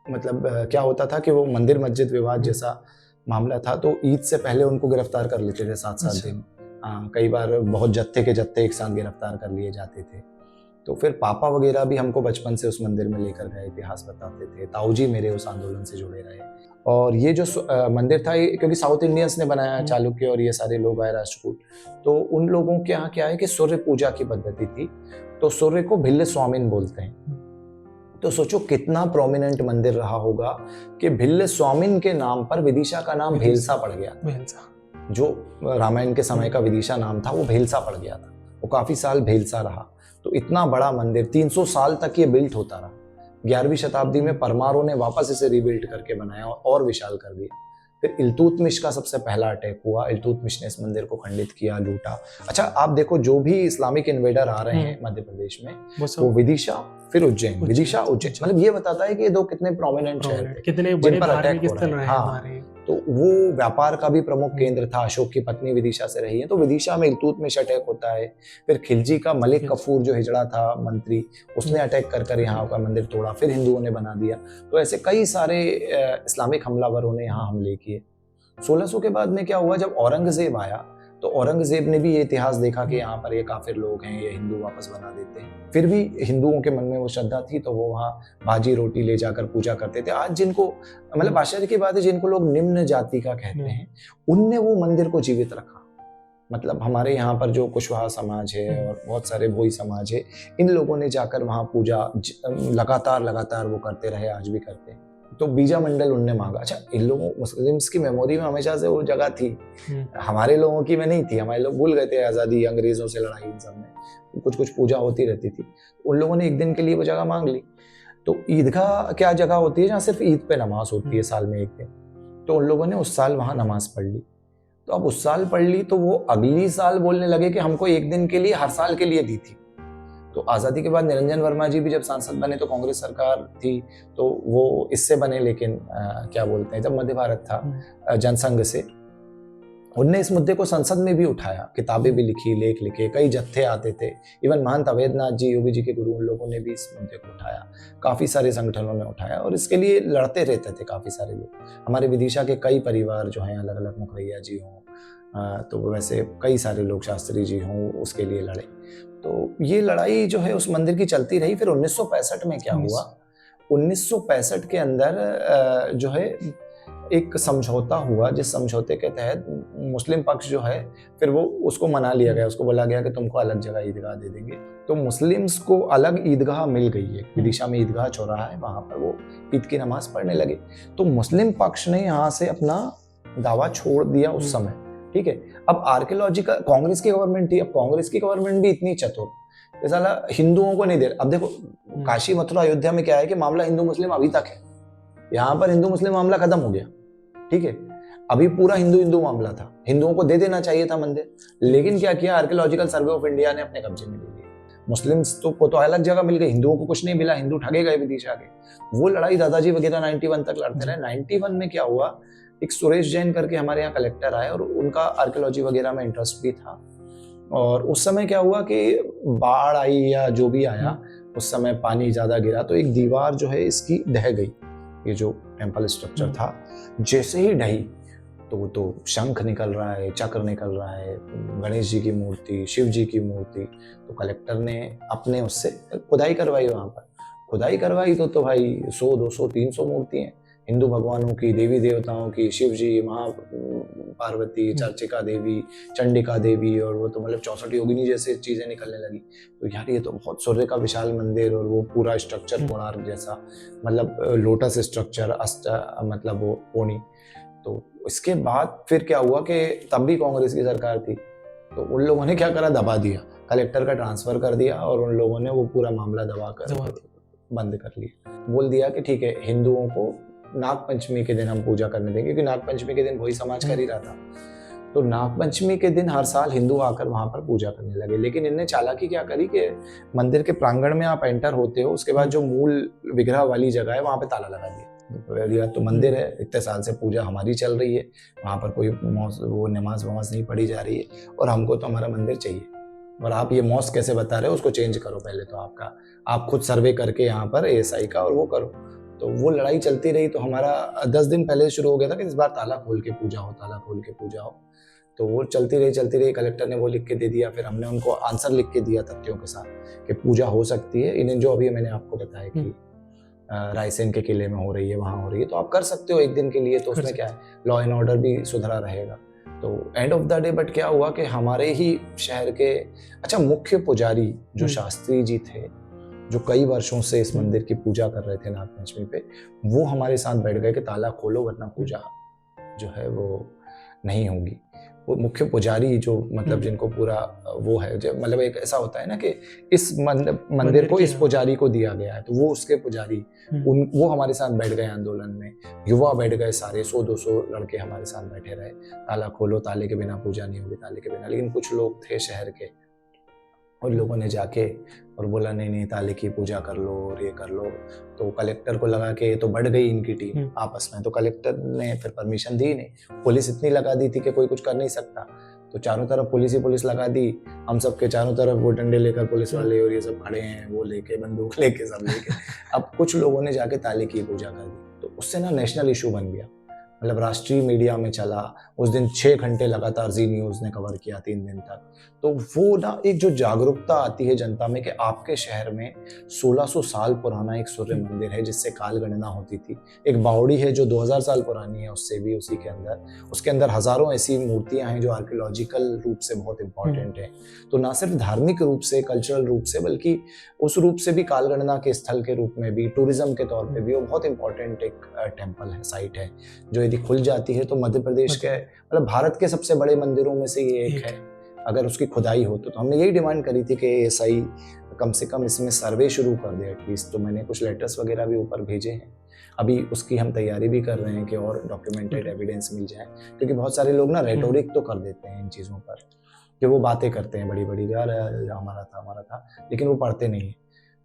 मतलब क्या होता था कि वो मंदिर मस्जिद विवाद जैसा मामला था, तो ईद से पहले उनको गिरफ्तार कर लेते थे 7-7 दिन। हाँ, कई बार बहुत जत्थे के जत्थे एक साथ गिरफ्तार कर लिए जाते थे। तो फिर पापा वगैरह भी हमको बचपन से उस मंदिर में लेकर गए, इतिहास बताते थे। ताऊ जी मेरे उस आंदोलन से जुड़े रहे। और ये जो मंदिर था, ये क्योंकि साउथ इंडियंस ने बनाया, चालुक्य और ये सारे लोग आए, राष्ट्रकूट, तो उन लोगों के यहाँ क्या है कि सूर्य पूजा की पद्धति थी, तो सूर्य को भिल्ल स्वामिन बोलते हैं। तो सोचो कितना प्रोमिनेंट मंदिर रहा होगा कि भिल्ल स्वामिन के नाम पर विदिशा का नाम भेलसा पड़ गया। जो रामायण के समय का विदिशा नाम था वो भेलसा पड़ गया था, वो काफी साल भेलसा रहा। तो इतना बड़ा मंदिर 300 साल तक ये बिल्ट होता रहा। 11वीं शताब्दी में परमारों ने वापस इसे रीबिल्ड करके बनाया और विशाल कर दिया। फिर इल्तुतमिश का सबसे पहला अटैक हुआ, इल्तुतमिश ने इस मंदिर को खंडित किया, लूटा। अच्छा आप देखो, जो भी इस्लामिक इन्वेडर आ रहे हैं मध्य प्रदेश में, वो विदिशा फिर उज्जैन, विदिशा उज्जैन, मतलब ये बताता है कि ये दो कितने प्रोमिनेंट शहर थे, कितने बड़े धार्मिक स्थल रहे हैं हमारे। तो वो व्यापार का भी प्रमुख केंद्र था। अशोक की पत्नी विदिशा से रही है, तो विदिशा में इल्तुतमिश अटैक होता है। फिर खिलजी का मलिक कफूर जो हिजड़ा था मंत्री, उसने अटैक कर यहाँ का मंदिर तोड़ा, फिर हिंदुओं ने बना दिया। तो ऐसे कई सारे इस्लामिक हमलावरों ने यहाँ हमले किए। 1600 के बाद में क्या हुआ, जब औरंगजेब आया तो औरंगजेब ने भी ये इतिहास देखा कि यहाँ पर ये काफिर लोग हैं, ये हिंदू वापस बना देते हैं। फिर भी हिंदुओं के मन में वो श्रद्धा थी, तो वो वहाँ भाजी रोटी ले जाकर पूजा करते थे। आज जिनको, मतलब आश्चर्य की बात है, जिनको लोग निम्न जाति का कहते हैं, उनने वो मंदिर को जीवित रखा। मतलब हमारे यहाँ पर जो कुशवाहा समाज है और बहुत सारे भोई समाज है, इन लोगों ने जाकर वहाँ पूजा लगातार वो करते रहे, आज भी करते हैं। तो बीजा मंडल उनने मांगा। अच्छा, इन लोगों मुस्लिम्स की मेमोरी में हमेशा से वो जगह थी, हमारे लोगों की में नहीं थी। हमारे लोग भूल गए थे आज़ादी, अंग्रेजों से लड़ाई, इन सब में कुछ पूजा होती रहती थी। उन लोगों ने एक दिन के लिए वो जगह मांग ली। तो ईदगाह क्या जगह होती है जहाँ सिर्फ ईद पे नमाज होती है साल में एक दिन, तो उन लोगों ने उस साल वहाँ नमाज पढ़ ली। तो अब उस साल पढ़ ली तो वो अगली साल बोलने लगे कि हमको एक दिन के लिए हर साल के लिए दी थी। तो आज़ादी के बाद निरंजन वर्मा जी भी जब सांसद बने तो कांग्रेस सरकार थी, तो वो इससे बने, लेकिन क्या बोलते हैं, जब मध्य भारत था जनसंघ से, उनने इस मुद्दे को संसद में भी उठाया, किताबें भी लिखी, लेख लिखे, कई जत्थे आते थे। इवन महंत अवैधनाथ जी, योगी जी के गुरु, उन लोगों ने भी इस मुद्दे को उठाया, काफ़ी सारे संगठनों ने उठाया और इसके लिए लड़ते रहते थे काफ़ी सारे लोग। हमारे विदिशा के कई परिवार जो हैं, अलग अलग मुखरिया जी हों तो वैसे कई सारे लोग, शास्त्री जी हों, उसके लिए लड़े। तो ये लड़ाई जो है उस मंदिर की चलती रही। फिर 1965 में क्या हुआ, 1965 के अंदर जो है एक समझौता हुआ, जिस समझौते के तहत मुस्लिम पक्ष जो है फिर वो उसको मना लिया गया, उसको बोला गया कि तुमको अलग जगह ईदगाह दे देंगे। तो मुस्लिम्स को अलग ईदगाह मिल गई है, विदिशा में ईदगाह चौराहा है, वहां पर वो ईद की नमाज पढ़ने लगे। तो मुस्लिम पक्ष ने यहाँ से अपना दावा छोड़ दिया उस समय, ठीक है। अब आर्कियोलॉजिकल कांग्रेस की गवर्नमेंट थी, अब कांग्रेस की गवर्नमेंट भी इतनी चतुर, ये साला हिंदुओं को नहीं दे। अब देखो काशी, मथुरा, अयोध्या में क्या है कि मामला हिंदू मुस्लिम अभी तक है, यहाँ पर हिंदू मुस्लिम मामला खत्म हो गया, ठीक है। अभी पूरा हिंदू हिंदू मामला था, हिंदुओं को दे देना चाहिए था मंदिर, लेकिन क्या किया, आर्कियोलॉजिकल सर्वे ऑफ इंडिया ने अपने कब्जे में ले लिया। मुस्लिम्स को तो अलग जगह मिल गई, हिंदुओं को कुछ नहीं मिला, हिंदू ठगे गए विदिशा के। वो लड़ाई दादाजी वगैरह 91 तक लड़ते रहे। 91 में क्या हुआ, एक सुरेश जैन करके हमारे यहाँ कलेक्टर आए और उनका आर्कियोलॉजी वगैरह में इंटरेस्ट भी था। और उस समय क्या हुआ कि बाढ़ आई या जो भी आया, उस समय पानी ज्यादा गिरा, तो एक दीवार जो है इसकी ढह गई, ये जो टेम्पल स्ट्रक्चर था। जैसे ही ढही तो शंख निकल रहा है, चक्र निकल रहा है, गणेश जी की मूर्ति, शिव जी की मूर्ति। तो कलेक्टर ने अपने उससे खुदाई करवाई, वहां पर खुदाई करवाई तो भाई 100, 200, 300 मूर्ति हैं हिंदू भगवानों की, देवी देवताओं की, शिव जी, महा पार्वती, चर्चिका देवी, चंडिका देवी, और वो तो मतलब 64 योगिनी जैसे चीजें निकलने लगी। तो यार ये तो बहुत सूर्य का विशाल मंदिर, और वो पूरा स्ट्रक्चर कोणार्क जैसा, मतलब लोटस स्ट्रक्चर, मतलब वो कोणी। तो इसके बाद फिर क्या हुआ कि तब भी कांग्रेस की सरकार थी, तो उन लोगों ने क्या करा, दबा दिया, कलेक्टर का ट्रांसफर कर दिया, और उन लोगों ने वो पूरा मामला दबा कर बंद कर लिया। बोल दिया कि ठीक है, हिंदुओं को नागपंचमी के दिन हम पूजा करने देंगे, क्योंकि नागपंचमी के दिन वही समाज कर ही रहा था। तो नागपंचमी के दिन हर साल हिंदू आकर वहां पर पूजा करने लगे। लेकिन इनने चालाकी क्या करी कि मंदिर के प्रांगण में आप एंटर होते हो, उसके बाद जो मूल विग्रह वाली जगह है वहां पे ताला लगा दिया। तो मंदिर है, इतने साल से पूजा हमारी चल रही है, वहां पर कोई वो नमाज वमाज नहीं पढ़ी जा रही है, और हमको तो हमारा मंदिर चाहिए, और आप ये मॉस्क कैसे बता रहे हो, उसको चेंज करो पहले तो आप खुद सर्वे करके यहाँ पर ASI का, और वो करो। तो वो लड़ाई चलती रही। तो हमारा 10 दिन पहले शुरू हो गया था कि इस बार ताला खोल के पूजा हो, ताला खोल के पूजा हो। तो वो चलती रही। कलेक्टर ने वो लिख के दे दिया, फिर हमने उनको आंसर लिख के दिया तथ्यों के साथ कि पूजा हो सकती है। इन्हें जो अभी मैंने आपको बताया कि रायसेन के किले में हो रही है, वहां हो रही है, तो आप कर सकते हो एक दिन के लिए, तो उसमें क्या है, लॉ एंड ऑर्डर भी सुधरा रहेगा। तो end of the day but क्या हुआ कि हमारे ही शहर के मुख्य पुजारी जो शास्त्री जी थे, जो कई वर्षों से इस मंदिर की पूजा कर रहे थे नागपंचमी पे, वो हमारे साथ बैठ गए कि ताला खोलो वरना पूजा जो है वो नहीं होगी। वो मुख्य पुजारी जो मतलब जिनको पूरा वो है, जो मतलब एक ऐसा होता है ना कि इस मंदिर को इस पुजारी को दिया गया है, तो वो उसके पुजारी वो हमारे साथ बैठ गए आंदोलन में। युवा बैठ गए सारे, 100-200 लड़के हमारे साथ बैठे रहे, ताला खोलो, ताले के बिना पूजा नहीं होगी, ताले के बिना। लेकिन कुछ लोग थे शहर के, उन लोगों ने जाके और बोला नहीं ताले की पूजा कर लो और ये कर लो। तो कलेक्टर को लगा कि ये तो बढ़ गई इनकी टीम आपस में, तो कलेक्टर ने फिर परमिशन दी नहीं। पुलिस इतनी लगा दी थी कि कोई कुछ कर नहीं सकता, तो चारों तरफ पुलिस ही पुलिस लगा दी। हम सबके चारों तरफ वो डंडे लेकर पुलिस वाले और ये सब खड़े हैं, वो लेके बंदूक लेके सब लेके। अब कुछ लोगों ने जाके ताले की पूजा कर दी, तो उससे ना नेशनल इशू बन गया, मतलब राष्ट्रीय मीडिया में चला। उस दिन 6 घंटे लगातार जी न्यूज़ ने कवर किया 3 दिन तक। तो वो ना एक जो जागरूकता आती है जनता में कि आपके शहर में 1600 साल पुराना एक सूर्य मंदिर है जिससे काल गणना होती थी। एक बावड़ी है जो 2000 साल पुरानी है, उससे भी उसी के अंदर, उसके अंदर हजारों ऐसी मूर्तियां हैं जो आर्कियोलॉजिकल रूप से बहुत इंपॉर्टेंट है। तो ना सिर्फ धार्मिक रूप से, कल्चरल रूप से, बल्कि उस रूप से भी काल गणना के स्थल के रूप में भी, टूरिज्म के तौर पे भी वो बहुत इंपॉर्टेंट एक टेम्पल है, साइट है, जो यदि खुल जाती है तो मध्य प्रदेश के मतलब भारत के सबसे बड़े मंदिरों में से ये एक है अगर उसकी खुदाई हो। तो हमने यही डिमांड करी थी कि ASI कम से कम इसमें सर्वे शुरू कर दे एटलीस्ट। तो मैंने कुछ लेटर्स वगैरह भी ऊपर भेजे हैं, अभी उसकी हम तैयारी भी कर रहे हैं कि और डॉक्यूमेंटेड एविडेंस मिल जाए, क्योंकि बहुत सारे लोग ना रेटोरिक तो कर देते हैं इन चीज़ों पर, कि वो बातें करते हैं बड़ी बड़ी, यार हमारा था, लेकिन वो पढ़ते नहीं है।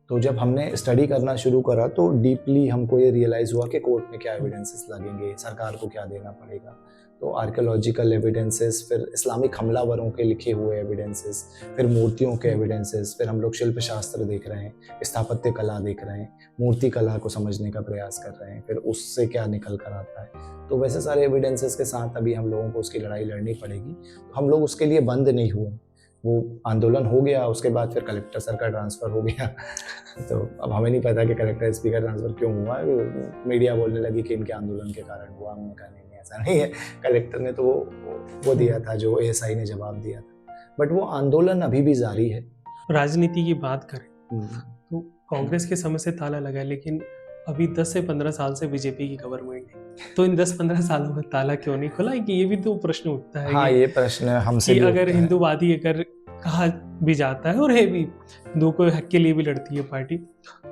तो जब हमने स्टडी करना शुरू करा तो डीपली हमको ये रियलाइज़ हुआ कि कोर्ट में क्या एविडेंसेस लगेंगे, सरकार को क्या देना पड़ेगा। तो आर्कियोलॉजिकल एविडेंसेस, फिर इस्लामिक हमलावरों के लिखे हुए एविडेंसेस, फिर मूर्तियों के एविडेंसेस, फिर हम लोग शिल्प शास्त्र देख रहे हैं, स्थापत्य कला देख रहे हैं, मूर्ति कला को समझने का प्रयास कर रहे हैं, फिर उससे क्या निकल कर आता है। तो वैसे सारे एविडेंसेस के साथ अभी हम लोगों को उसकी लड़ाई लड़नी पड़ेगी। तो हम लोग उसके लिए बंद नहीं हुए, वो आंदोलन हो गया, उसके बाद फिर कलेक्टर सर का ट्रांसफ़र हो गया। तो अब हमें नहीं पता कि कलेक्टर स्पीकर ट्रांसफ़र क्यों हुआ। मीडिया बोलने लगी कि इनके आंदोलन के कारण हुआ। हमने कहा नहीं, ऐसा नहीं है। कलेक्टर ने तो वो दिया था जो एएसआई ने जवाब दिया था, बट वो आंदोलन अभी भी जारी है। राजनीति की बात करें तो कांग्रेस के समय से ताला लगा है, लेकिन अभी 10 से 15 साल से बीजेपी की गवर्नमेंट है, तो इन 10-15 सालों में ताला क्यों नहीं खुला? कि ये भी तो प्रश्न उठता है। हाँ, ये प्रश्न हमसे कि भी अगर उठता है। हिंदूवादी अगर कहा भी जाता है और है भी, हिंदुओं को हक के लिए भी लड़ती है पार्टी,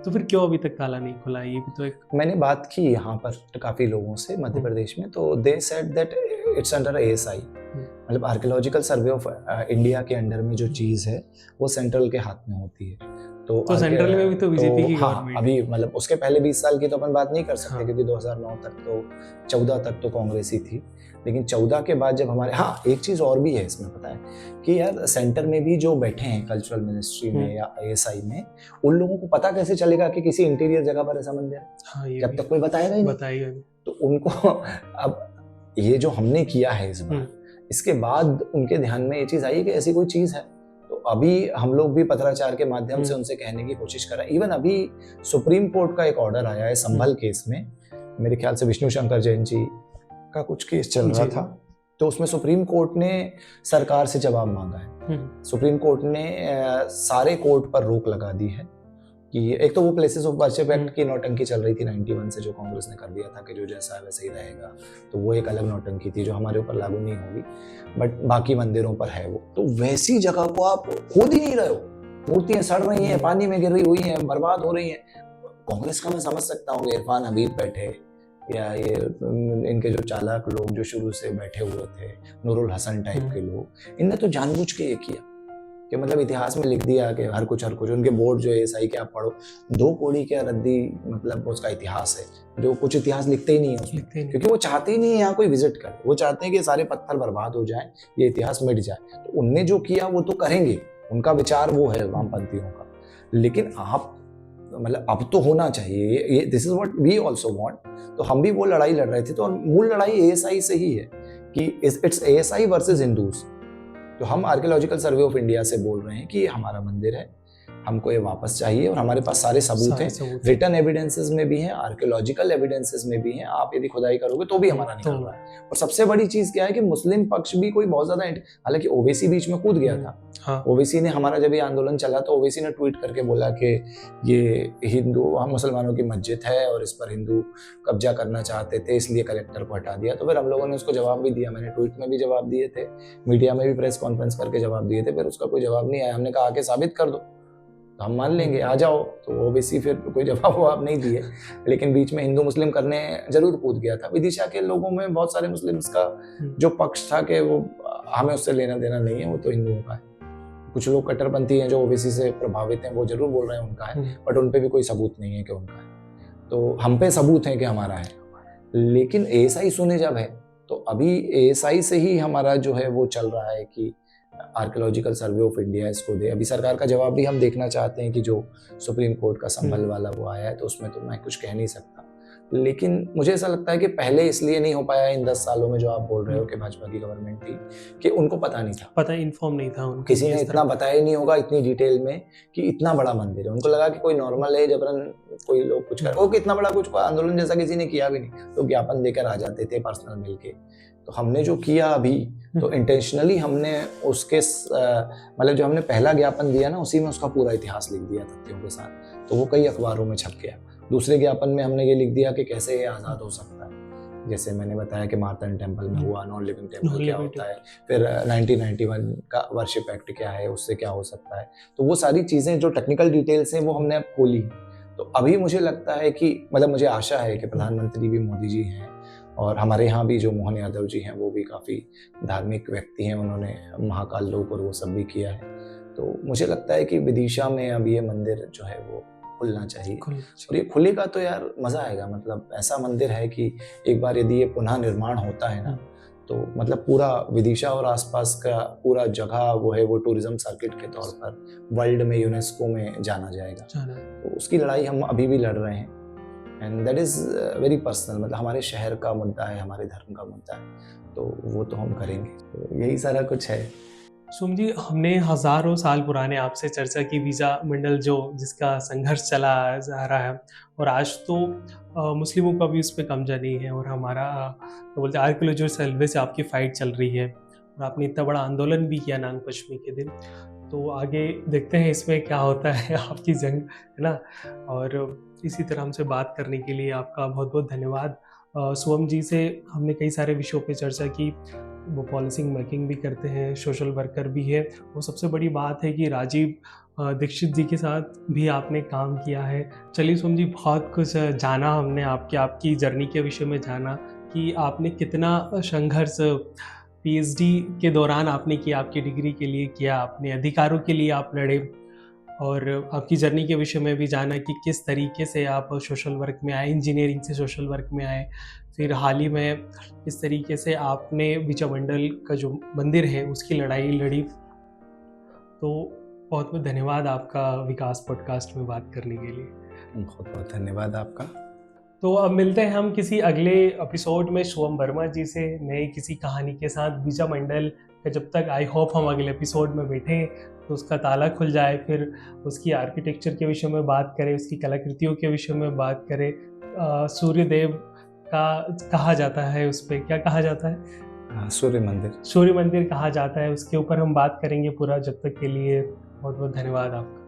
तो फिर क्यों अभी तक ताला नहीं खुला? ये भी तो एक मैंने बात की यहाँ पर काफ़ी लोगों से मध्य प्रदेश में, तो they said that it's under ASI, मतलब आर्कियोलॉजिकल सर्वे ऑफ इंडिया के अंडर में जो चीज़ है वो सेंट्रल के हाथ में होती है। तो सेंट्रल में भी तो बीजेपी की हाँ, गवर्नमेंट अभी मतलब उसके पहले 20 साल की तो अपन बात नहीं कर सकते, हाँ। क्योंकि 2009 तक तो 14 तक तो कांग्रेस ही थी। लेकिन 14 के बाद जब हमारे, हाँ, एक चीज़ और भी है इसमें, पता है कि यार सेंटर में भी जो बैठे हैं कल्चरल मिनिस्ट्री में या एएसआई में, उन लोगों को पता कैसे चलेगा कि किसी इंटीरियर जगह पर ऐसा मंदिर है? हाँ, ये जब तक कोई बताएगा ही नहीं। बताइए। तो उनको अब ये जो हमने किया है इस बार, इसके बाद उनके ध्यान में ये चीज़ आई कि ऐसी कोई चीज़ है। तो अभी हम लोग भी पत्राचार के माध्यम से उनसे कहने की कोशिश कर रहे हैं। इवन अभी सुप्रीम कोर्ट का एक ऑर्डर आया है संभल केस में, मेरे ख्याल से विष्णु शंकर जैन जी का कुछ केस चल रहा था, तो उसमें सुप्रीम कोर्ट ने सरकार से जवाब मांगा है। सुप्रीम कोर्ट ने सारे कोर्ट पर रोक लगा दी है कि एक तो वो प्लेसेस ऑफ वर्शिप एक्ट की नौटंकी चल रही थी 91 से, जो कांग्रेस ने कर दिया था कि जो जैसा है वैसे ही रहेगा, तो वो एक अलग नौटंकी थी जो हमारे ऊपर लागू नहीं होगी, बट बाकी मंदिरों पर है वो। तो वैसी जगह को आप खोद ही नहीं रहे हो, मूर्तियां सड़ रही हैं, पानी में गिर रही हुई हैं, बर्बाद हो रही हैं। कांग्रेस का मैं समझ सकता हूँ, इरफान हबीब बैठे या ये इनके जो चालाक लोग जो शुरू से बैठे हुए थे, नूरुल हसन टाइप के लोग, इनने तो जानबूझ के ये किया कि मतलब इतिहास में लिख दिया कि हर कुछ उनके बोर्ड जो एएसआई के आप पढ़ो, 2 कौड़ी क्या रद्दी, मतलब उसका इतिहास है जो कुछ इतिहास लिखते ही नहीं है उसमें, क्योंकि वो चाहते ही नहीं है यहाँ कोई विजिट करे। वो चाहते हैं कि सारे पत्थर बर्बाद हो जाए, ये इतिहास मिट जाए। तो उनने जो किया वो तो करेंगे, उनका विचार वो है वामपंथियों का। लेकिन आप मतलब अब तो होना चाहिए ये, this is what we also want. तो हम भी वो लड़ाई लड़ रहे थे, तो मूल लड़ाई एएसआई से ही है कि इट्स एएसआई वर्सेस हिंदूज। तो हम आर्कियोलॉजिकल सर्वे ऑफ इंडिया से बोल रहे हैं कि ये हमारा मंदिर है, हमको ये वापस चाहिए, और हमारे पास सारे सबूत हैं, रिटन एविडेंसेस में भी हैं, आर्कियोलॉजिकल एविडेंसेस में भी हैं। आप यदि खुदाई करोगे तो भी हमारा निकल रहा है। और सबसे बड़ी चीज क्या है कि मुस्लिम पक्ष भी कोई बहुत ज्यादा, हालांकि ओवैसी बीच में कूद गया था। हाँ। ओवैसी ने, हमारा जब ये आंदोलन चला तो ओवैसी ने ट्वीट करके बोला कि ये हिंदू, हम मुसलमानों की मस्जिद है और इस पर हिंदू कब्जा करना चाहते थे, इसलिए कलेक्टर को हटा दिया। तो फिर हम लोगों ने उसको जवाब भी दिया, मैंने ट्वीट में भी जवाब दिए थे, मीडिया में भी प्रेस कॉन्फ्रेंस करके जवाब दिए थे, फिर उसका कोई जवाब नहीं आया। हमने कहा आके साबित कर दो तो हम मान लेंगे, आ जाओ। तो ओवैसी फिर कोई जवाब नहीं दिए, लेकिन बीच में हिंदू मुस्लिम करने जरूर कूद गया था। विदिशा के लोगों में बहुत सारे मुस्लिम्स का जो पक्ष था कि वो हमें उससे लेना देना नहीं है, वो तो हिंदुओं का है। कुछ लोग कट्टरपंथी हैं जो ओवैसी से प्रभावित हैं, वो जरूर बोल रहे हैं उनका है, बट उन पे भी कोई सबूत नहीं है कि उनका है। तो हम पे सबूत है कि हमारा है। लेकिन एएसआई सुने जब है, तो अभी एएसआई से ही हमारा जो है वो चल रहा है कि आर्कियोलॉजिकल सर्वे ऑफ इंडिया इसको दे। अभी सरकार का जवाब भी हम देखना चाहते हैं कि जो सुप्रीम कोर्ट का संभल वाला वो आया है, तो उसमें तो मैं कुछ कह नहीं सकता। लेकिन मुझे ऐसा लगता है कि पहले इसलिए नहीं हो पाया इन 10 सालों में, जो आप बोल रहे हो कि भाजपा की गवर्नमेंट थी, कि उनको पता नहीं था, पता इन्फॉर्म नहीं था उनको, किसी ने इतना बताया ही नहीं होगा इतनी डिटेल में कि इतना बड़ा मंदिर है। उनको लगा कि कोई नॉर्मल है, जबरन कोई लोग कुछ कर, ओके, इतना बड़ा कुछ आंदोलन जैसा किसी ने किया भी नहीं, तो ज्ञापन देकर आ जाते थे पर्सनल मिलके। तो हमने जो किया अभी, तो इंटेंशनली हमने उसके मतलब जो हमने पहला ज्ञापन दिया ना, उसी में उसका पूरा इतिहास लिख दिया तथ्यों के साथ, तो वो कई अखबारों में छप गया। दूसरे ज्ञापन में हमने ये लिख दिया कि कैसे ये आज़ाद हो सकता है, जैसे मैंने बताया कि मार्तन टेम्पल में हुआ, नॉन लिविंग टेम्पल क्या होता है, फिर 1991 का वर्शिप एक्ट क्या है, उससे क्या हो सकता है। तो वो सारी चीज़ें जो टेक्निकल डिटेल्स हैं वो हमने अब खोली। तो अभी मुझे लगता है कि, मतलब मुझे आशा है कि प्रधानमंत्री भी मोदी जी हैं, और हमारे यहाँ भी जो मोहन यादव जी हैं वो भी काफ़ी धार्मिक व्यक्ति हैं, उन्होंने महाकाल लोक और वो सब भी किया है। तो मुझे लगता है कि विदिशा में अब ये मंदिर जो है वो खुलना चाहिए। खुल और ये खुलेगा तो यार मज़ा आएगा, मतलब ऐसा मंदिर है कि एक बार यदि ये पुनः निर्माण होता है ना, तो मतलब पूरा विदिशा और आसपास का पूरा जगह वो है, वो टूरिज्म सर्किट के तौर पर वर्ल्ड में यूनेस्को में जाना जाएगा। तो उसकी लड़ाई हम अभी भी लड़ रहे हैं, and that is very personal, मतलब हमारे शहर का मुद्दा है, हमारे धर्म का मुद्दा है, तो वो तो हम करेंगे। तो यही सारा कुछ है। शुभम जी, हमने हज़ारों साल पुराने आपसे चर्चा की वीज़ा मंडल जिसका संघर्ष चला जा रहा है, और आज तो मुस्लिमों का भी उस पर कब्जा नहीं है, और हमारा तो बोलते आर्कियोलॉजी सर्वे से आपकी फ़ाइट चल रही है, और आपने इतना बड़ा आंदोलन भी किया नाग पंचमी के दिन। तो आगे देखते हैं इसमें क्या होता है, आपकी जंग, है ना। और इसी तरह हमसे बात करने के लिए आपका बहुत बहुत धन्यवाद। शुभम जी से हमने कई सारे विषयों पे चर्चा की। वो पॉलिसी मेकिंग भी करते हैं, सोशल वर्कर भी है। वो सबसे बड़ी बात है कि राजीव दीक्षित जी के साथ भी आपने काम किया है। चलिए शुभम जी, बहुत कुछ जाना हमने आपकी जर्नी के विषय में जाना कि आपने कितना संघर्ष पीएचडी के दौरान आपने किया, आपकी डिग्री के लिए किया, अपने अधिकारों के लिए आप लड़े, और आपकी जर्नी के विषय में भी जाना कि किस तरीके से आप सोशल वर्क में आए, इंजीनियरिंग से सोशल वर्क में आए, फिर हाल ही में इस तरीके से आपने विजय मंडल का जो मंदिर है उसकी लड़ाई लड़ी। तो बहुत बहुत धन्यवाद आपका विकास पॉडकास्ट में बात करने के लिए। बहुत बहुत धन्यवाद आपका। तो अब मिलते हैं हम किसी अगले एपिसोड में शुभम वर्मा जी से, नए किसी कहानी के साथ विजय मंडल का। जब तक आई होप हम अगले एपिसोड में बैठें तो उसका ताला खुल जाए, फिर उसकी आर्किटेक्चर के विषय में बात करें, उसकी कलाकृतियों के विषय में बात करें। सूर्यदेव का कहा जाता है, उस पर क्या कहा जाता है? सूर्य मंदिर कहा जाता है, उसके ऊपर हम बात करेंगे पूरा। जब तक के लिए बहुत बहुत धन्यवाद आपका।